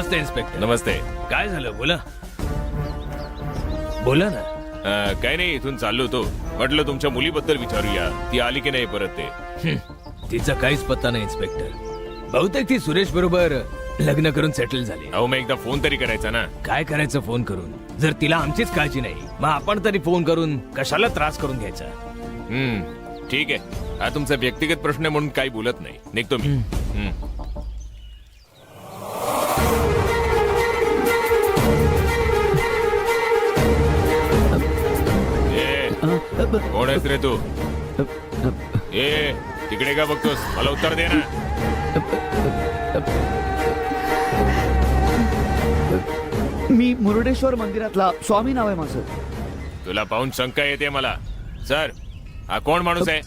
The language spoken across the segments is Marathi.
नमस्ते इन्स्पेक्टर. नमस्ते. काय झालं बोला. बोला ना. काय नाही, इथून चाललो होतो, म्हटलं तुमच्या मुलीबद्दल विचारूया, ती आली की नाही परत ते. तिचा काहीच पत्ता नाही इन्स्पेक्टर. बहुतेक ती सुरेश बरोबर लग्न करून सेटल झाली. अहो, मग एकदा फोन तरी करायचा ना. काय करायचं फोन करून? जर तिला आमचीच काळजी नाही, मग आपण तरी फोन करून कशाला त्रास करून घ्यायचा. ठीक आहे, हा तुमचा व्यक्तिगत प्रश्न आहे म्हणून काही बोलत नाही, निघतो मी. कोण आहेस रे तू? तिकडे का बघतोस? मला उत्तर दे ना. मी मुरुडेश्वर मंदिरातला स्वामी नाव आहे माझं. तुला पाहून शंका येते मला. सर, हा कोण माणूस आहे?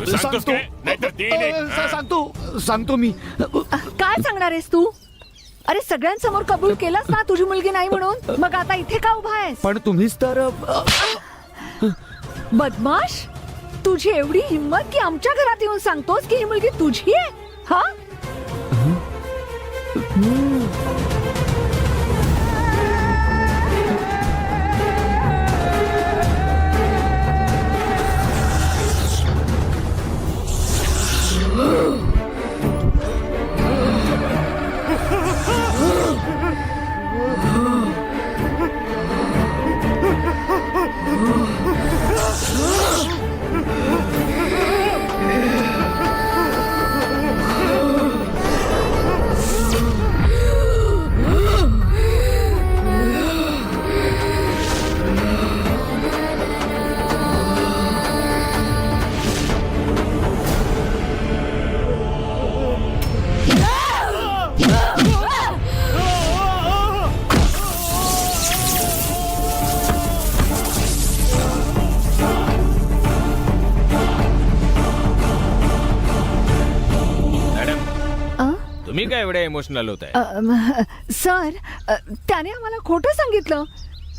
सांगतोस काय? नाहीतर देईन एक. सांगतो मी. काय सांगणार आहेस तू? अरे सगळ्यांसमोर कबूल केलंस ना तुझी मुलगी नाही म्हणून, मग आता इथे का उभा आहेस? पण तुम्हीच तर बदमाश, तुझी एवढी हिंमत की आमच्या घरात येऊन सांगतोस की ही मुलगी तुझी आहे? हा, तुम्ही काय एवढ्या इमोशनल होत आहे? सर, त्याने आम्हाला खोटं सांगितलं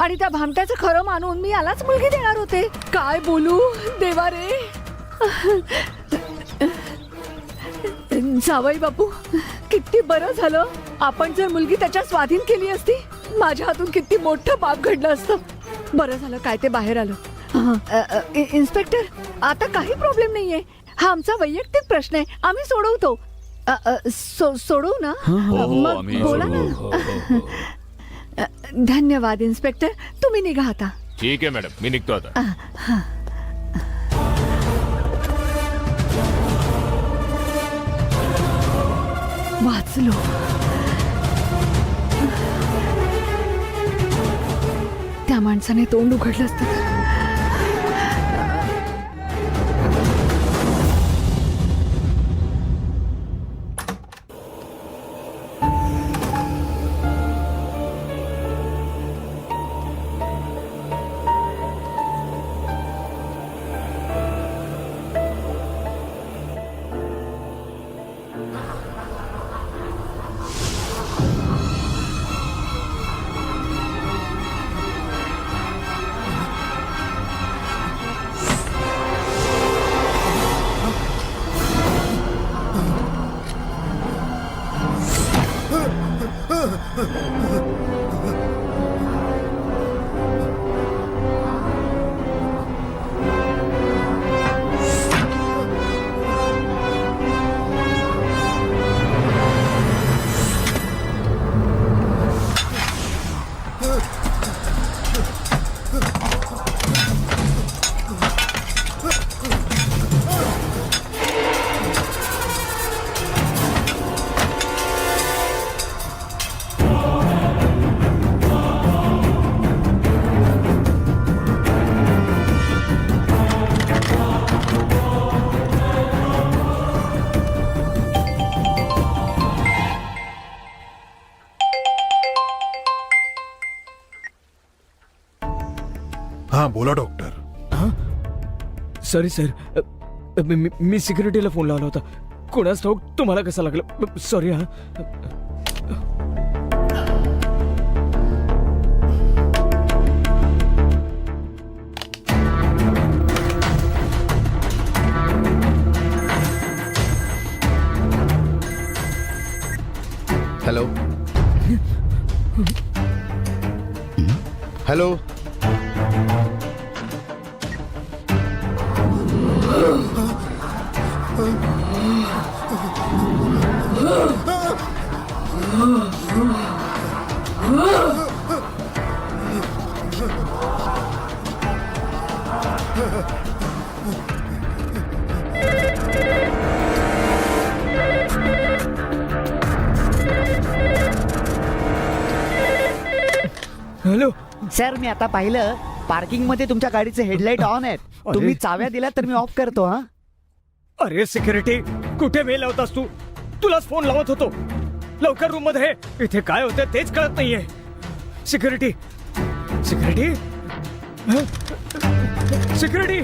आणि त्या भामट्याचं खरं मानून मी यालाच मुलगी देणार होते. काय बोलू देवा रे. जावई बापू, किती बरं झालं. आपण जर मुलगी त्याच्या स्वाधीन केली असती, माझ्या हातून किती मोठं पाप घडलं असतं. बरं झालं काय ते बाहेर आलं. इन्स्पेक्टर, आता काही प्रॉब्लेम नाहीये. हा आमचा वैयक्तिक प्रश्न आहे, आम्ही सोडवतो. सोडवू ना? मग बोला ना. धन्यवाद इन्स्पेक्टर, तुम्ही निघा आता. ठीक आहे मॅडम, मी निघतो आता. वाचलो. त्या माणसाने तोंड उघडलं असतं तर. हाँ बोला डॉक्टर. सॉरी सर, मी सिक्युरिटीला फोन लावला होता. कोणाच ठाऊक तुम्हाला कसं लागलं. सॉरी. हा हॅलो. हॅलो. सर मी आता पाहिलं पार्किंग मध्ये तुमच्या गाडीचे हेडलाईट ऑन आहेत. तुम्ही चाव्या दिल्या तर मी ऑफ करतो. हा अरे सिक्युरिटी, कुठे मेल लावतास तू? तुलाच फोन लावत होतो. लवकर रूम मध्ये. इथे काय होतं तेच कळत नाहीये. Security, security, security.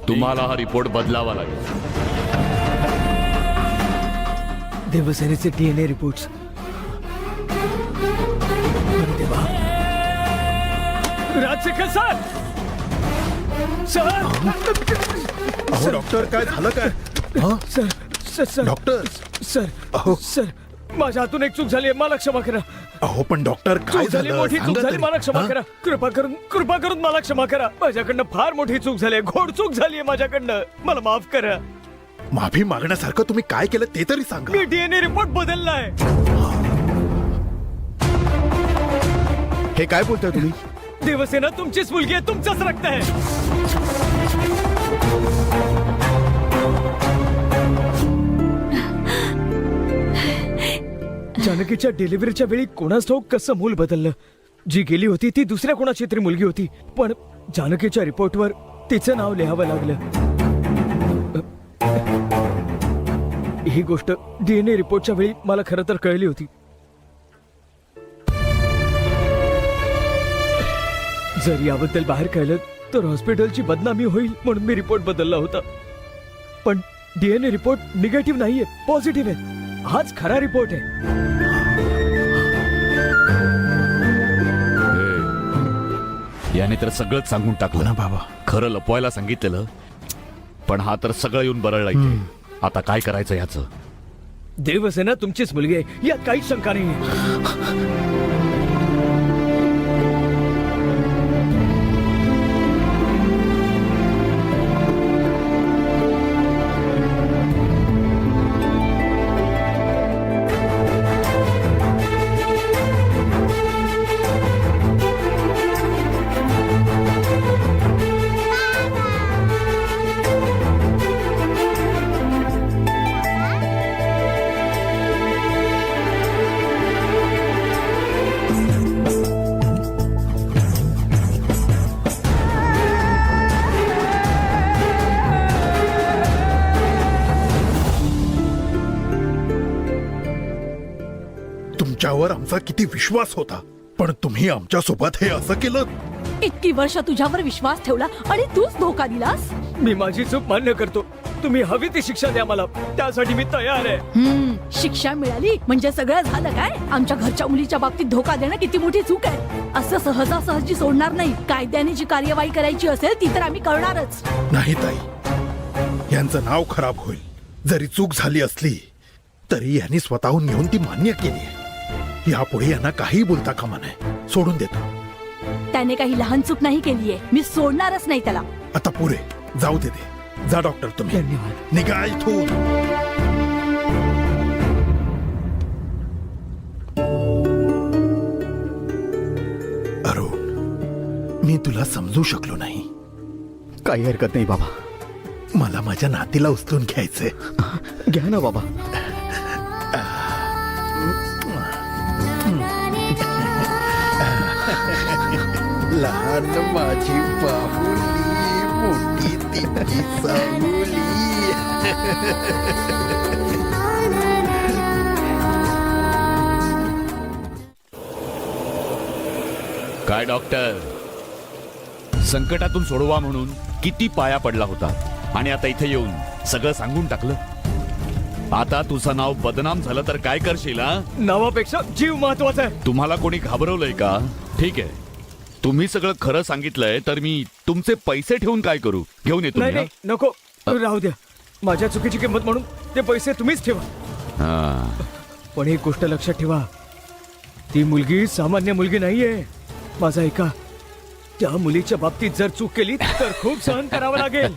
तुम्हाला हा रिपोर्ट बदलावा लागेल. देवसेनेचे DNA रिपोर्ट्स. अरे देवा. राजशेखर सर, सर, अहो डॉक्टर, काय झालं काय? हं? Sir, sir, sir, doctor. Sir, अहो. सर, माझ्या हातून एक चूक झाली. मला क्षमा करा. अहो पण डॉक्टर, काय चूक झाली, झालं? मोठी चूक सांगा झाली. तरी. मला क्षमा हं? करा. कृपा करून मला क्षमा करा. माझ्याकडनं फार मोठी चूक झाली. घोड चूक झाली माझ्याकडनं. मला माफ करा. माफी मागण्यासारखं तुम्ही काय केलं ते तरी सांगा. मी DNA रिपोर्ट बदललाय. हे काय बोलताय तुम्ही? देवसेना तुमचीच मुलगी आहे. तुमचंच रक्त आहे. जानकीच्या डिलिव्हरीच्या वेळी कोणास ठाऊक कसं मूल बदललं. जी गेली होती ती दुसऱ्या कोणाची तरी मुलगी होती, पण जानकीच्या रिपोर्टवर तिचं नाव लिहावं लागलं. ही गोष्ट DNA रिपोर्टच्या वेळी मला खरं तर कळली होती. जर याबद्दल बाहेर कळलं तर हॉस्पिटलची बदनामी होईल म्हणून मी रिपोर्ट बदलला होता. पण DNA रिपोर्ट निगेटिव्ह नाहीये, पॉझिटिव्ह आहे. हाच खरा रिपोर्ट आहे. याने तर सगळंच सांगून हो ना टाकलं. बाबा. खरं लपवायला सांगितलेलं, पण हा तर सगळं येऊन बरळला इथे. आता काय करायचं ह्याचं? देवसेना तुमचीच मुलगी आहे, यात काहीच शंका नाही. तुमच्यावर आमचा किती विश्वास होता, पण तुम्ही आमच्या सोबत हे असं केलं. इतकी वर्ष तुझ्यावर विश्वास ठेवला आणि तूच धोका दिलास. मी माझी चूक मान्य करतो. तुम्ही हवी ती शिक्षा द्या मला, त्यासाठी मी तयार आहे. शिक्षा मिळाली म्हणजे सगळं झालं काय? आमच्या घरच्या मुलीच्या बाबतीत धोका देणं किती मोठी चूक आहे. असं सहजासहजी सोडणार नाही. कायद्याने जी कार्यवाही करायची असेल ती तर आम्ही करणारच. नाही ताई, यांचं नाव खराब होईल. जरी चूक झाली असली तरी यांनी स्वतःहून येऊन ती मान्य केली. यापुढे यांना काही बोलता कामा नये. सोडून देतो. त्याने काही लहान चूक नाही केलीये. मी सोडणारच नाही त्याला. आता पुरे जाऊ दे ते. जा डॉक्टर, तुम्ही धन्यवाद. निघा इथून. अरुण, मी तुला समजू शकलो नाही. काही हरकत नाही बाबा. मला माझ्या नातीला उचलून घ्यायचंय. घ्या ना बाबा. लहान माझी बाहुली, मोठी तिची सावली. काय डॉक्टर, संकटातून सोडवा म्हणून किती पाया पडला होता आणि आता इथे येऊन सगळं सांगून टाकलं. आता तुझं नाव बदनाम झालं तर काय करशील? हा? नावापेक्षा जीव महत्वाचा आहे. तुम्हाला कोणी घाबरवलंय का? ठीक आहे, तुम्ही सगळं खरं सांगितलंय तर मी तुमचे पैसे ठेवून काय करू? घेऊन येतो नाही मी, हा? नाही, नको, राहू द्या. माझ्या चुकीची किंमत म्हणून ते पैसे तुम्हीच ठेवा. हा. पण एक गोष्ट लक्षात ठेवा, ती मुलगी सामान्य मुलगी नाहीये. माझा ऐका, त्या मुलीच्या बाबतीत जर चूक केली तर खूप सहन करावं लागेल.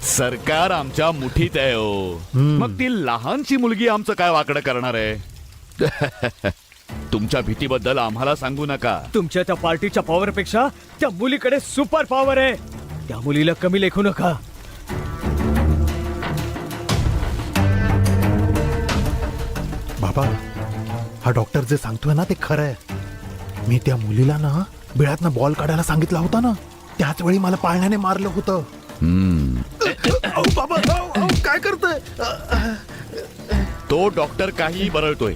सरकार आमच्या मुठीत आहे हो. मग ती लहानशी मुलगी आमचं काय वाकडं करणार आहे? तुमच्या भीतीबद्दल आम्हाला सांगू नका. तुमच्या त्या पार्टीच्या पॉवर पेक्षा त्या मुलीकडे सुपर पॉवर आहे. त्या मुलीला कमी लेखू नका. बाबा, हा डॉक्टर जे सांगतोय ना ते खरं आहे. मी त्या मुलीला ना बिळातनं बॉल काढायला सांगितला होता ना, त्याच वेळी मला पाळण्याने मारलं होतं. अहो, बाबा, अहो, काय करतोय? तो डॉक्टर काही बरळतोय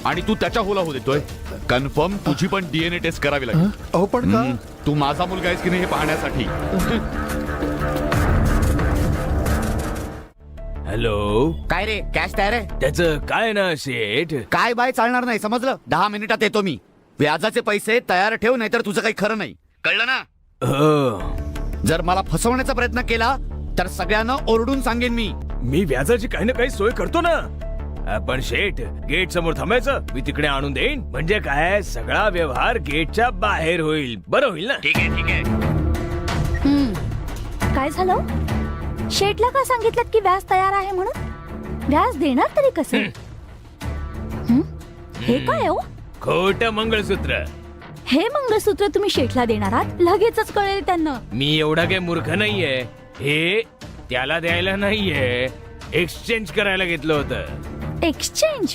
आणि तू त्याच्या होला हो देतोय. कन्फर्म तुझी पण डीएनए टेस्ट करावी लागेल. अहो, पण का? तू माझा मुलगा आहेस की नाही हे पाहण्यासाठी. हॅलो, काय रे, कॅश तयार आहे? त्याचं काय ना शेठ? काय बाय चालणार नाही, समजलं? 10 मिनिटात येतो मी. व्याजाचे पैसे तयार ठेव, नाहीतर तुझं काही खरं नाही. कळलं ना? जर मला फसवण्याचा प्रयत्न केला तर सगळ्यांना ओरडून सांगेन मी. मी व्याजाची काही ना काही सोय करतो ना. पण शेठ, गेट समोर थांबायचं, मी तिकडे आणून देईन. म्हणजे काय, सगळा व्यवहार गेटच्या बाहेर होईल. बरं होईल ना? ठीक आहे, ठीक आहे. काय झालं? शेठला का सांगितलं की व्याज तयार आहे म्हणून? व्याज देणार तरी कसे? हे काय हो? खोट मंगळसूत्र. हे मंगळसूत्र तुम्ही शेठला देणार आहात? लगेचच कळेल त्यांना. मी एवढा काही मूर्ख नाहीये. हे त्याला द्यायला नाहीये, एक्सचेंज करायला घेतलं होतं. एक्सचेंज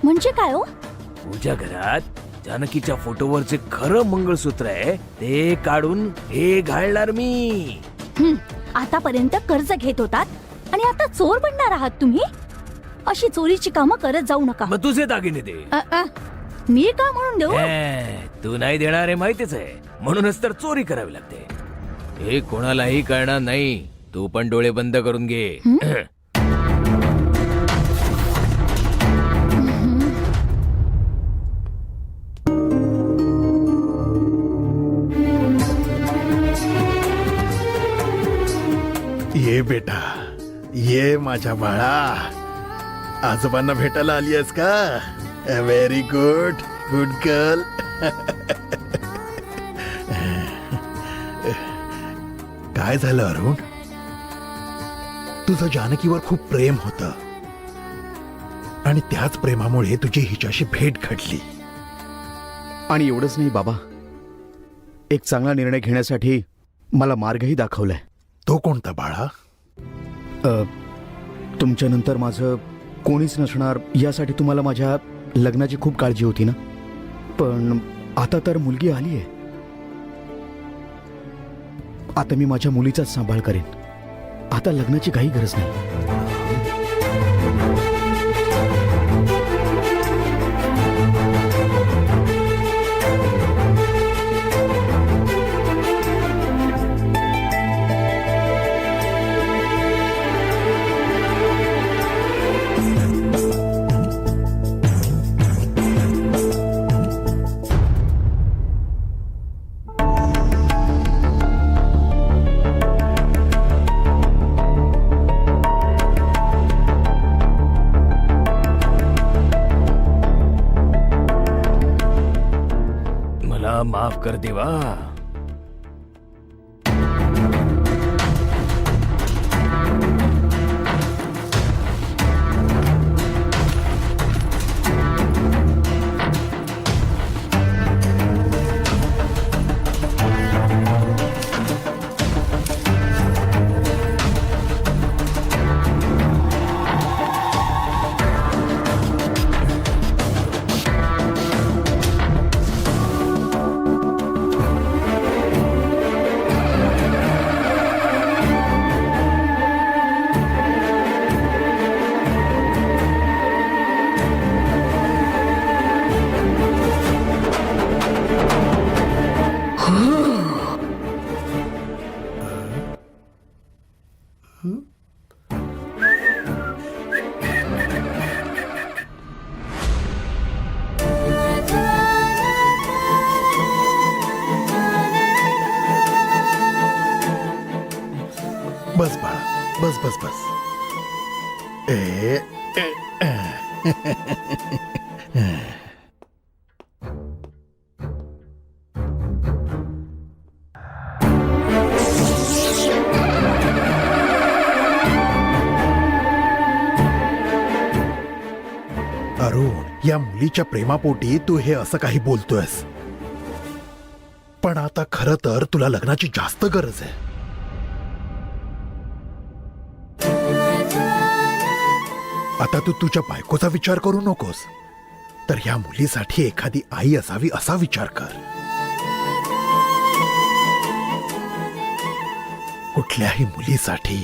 म्हणजे काय हो? तुझ्या घरात जानकीच्या फोटोवरचे खरं मंगळसूत्र आहे ते काढून हे घालणार मी. आतापर्यंत कर्ज घेत होतात आणि आता चोर बनणार आहात तुम्ही? अशी चोरीची कामं करत जाऊ नका. मग तुझे दागिने दे. मी का म्हणून देऊ? तू नाही देणार आहे माहितीच आहे, म्हणूनच तर चोरी करावी लागते. हे कोणालाही कळणार नाही. तू पण डोळे बंद करून घे. ये बेटा, ये माझ्या बाळा. आजोबांना भेटायला आली आहेस का? Very good, good girl. काय झालं अरुण? तुझं जानकीवर खूप प्रेम होतं आणि त्याच प्रेमामुळे तुझी हिच्याशी भेट घडली. आणि एवढंच नाही बाबा, एक चांगला निर्णय घेण्यासाठी मला मार्गही दाखवलाय. तो कोणता बाळा? तुमच्यानंतर माझं कोणीच नसणार यासाठी तुम्हाला माझ्या लग्नाची खूप काळजी होती ना. पण आता तर मुलगी आली आहे. आता मी माझ्या मुलीचाच सांभाळ करेन. आता लग्नाची काही गरज नाही. माफ कर देवा. बस बाळा, बस बस बस. अरुण, या मुलीच्या प्रेमापोटी तू हे असं काही बोलतोयस, पण आता खरं तर तुला लग्नाची जास्त गरज आहे. आता तू तुझ्या बायकोचा विचार करू नकोस, तर ह्या मुलीसाठी एखादी आई असावी असा विचार कर. कुठल्याही मुलीसाठी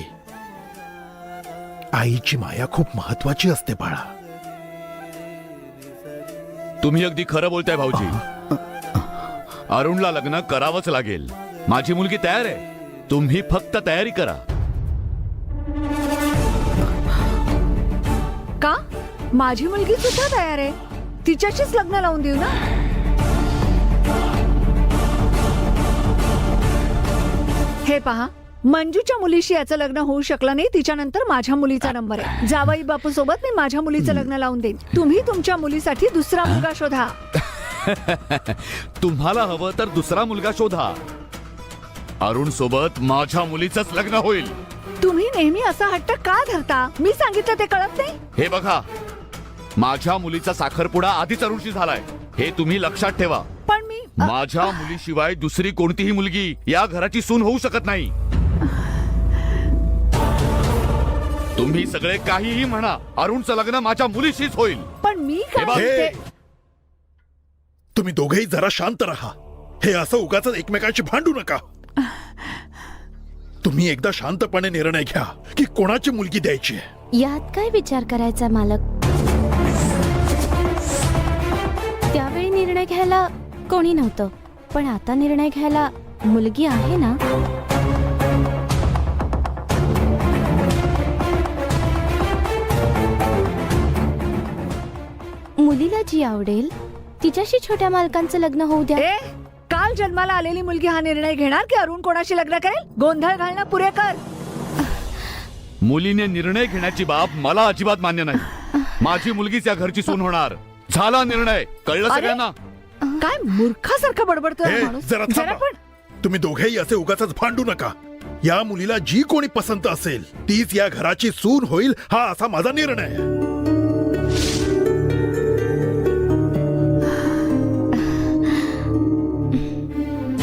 आईची माया खूप महत्वाची असते बाळा. तुम्ही अगदी खरं बोलताय भाऊजी. अरुणला लग्न करावंच लागेल. माझी मुलगी तयार आहे, तुम्ही फक्त तयारी करा. का? माझी मुलगी सुद्धा तयार आहे. तिच्याशीच लग्न लावून देऊ ना. हे पहा, मंजूच्या मुलीशी याचं लग्न होऊ शकलं नाही. तिच्यानंतर माझ्या मुलीचा नंबर आहे. जावई बापू सोबत मी माझ्या मुलीचं लग्न लावून देईन. तुम्ही तुमच्या मुलीसाठी दुसरा मुलगा शोधा. तुम्हाला हवं तर दुसरा मुलगा शोधा. अरुण सोबत माझ्या मुलीचंच लग्न होईल. तुम्ही नेहमी असा हट्ट का धरता? मी सांगितलं ते कळत नाही. हे बघा, माझ्या मुलीचा साखरपुडा आधीच अरुणशी झालाय, हे तुम्ही लक्षात ठेवा. पण मी माझ्या मुलीशिवाय दुसरी कोणतीही मुलगी या घराची सून होऊ शकत नाही. तुम्ही सगळे काहीही म्हणा, अरुणचं लग्न माझ्या मुलीशीच होईल. पण मी काय बघ, म्हणते? तुम्ही दोघेही जरा शांत राहा. हे असं उगाच एकमेकांशी भांडू नका. तुम्ही एकदा शांतपणे निर्णय घ्या की कोणाची मुलगी द्यायची आहे. यात काय विचार करायचा मालक? त्यावेळी निर्णय घ्यायला कोणी नव्हतं, पण आता निर्णय घ्यायला मुलगी आहे ना. मुलीला जी आवडेल तिच्याशी छोट्या मालकांचं लग्न होऊ द्या. ए, काल जन्माला आलेली मुलगी हा निर्णय घेणार की अरुण कोणाशी लग्न करेल? गोंधळ घालणं पुरे कर. मुलीने निर्णय घेण्याची बाब मला अजिबात मान्य नाही. माझी मुलगीच या घरची सून होणार. झाला निर्णय, कळलं अरे, सगळ्यांना? काय मूर्खासारखं बडबडतोय हा हे, माणूस. जरा जरा थांबा. पण तुम्ही दोघेही असे उगाच भांडू नका. या मुलीला जी कोणी पसंत असेल तीच या घराची सून होईल, हा असा माझा निर्णय आहे.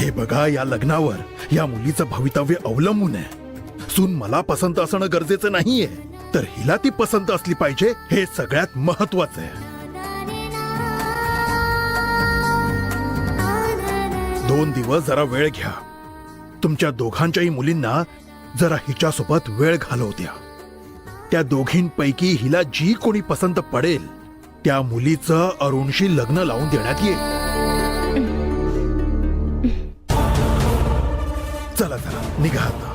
हे बघा, या लग्नावर या मुलीचं भवितव्य अवलंबून आहे. सून मला पसंत असणं गरजेचं नाहीये, तर हिला ती पसंत असली पाहिजे, हे सगळ्यात महत्वाचं आहे. 2 दिवस जरा वेळ घ्या. तुमच्या दोघांच्याही मुलींना जरा हिच्यासोबत वेळ घालवू द्या. त्या दोघींपैकी हिला जी कोणी पसंत पडेल त्या मुलीचं अरुणशी लग्न लावून देण्यात येईल. चला चला, निघा आता.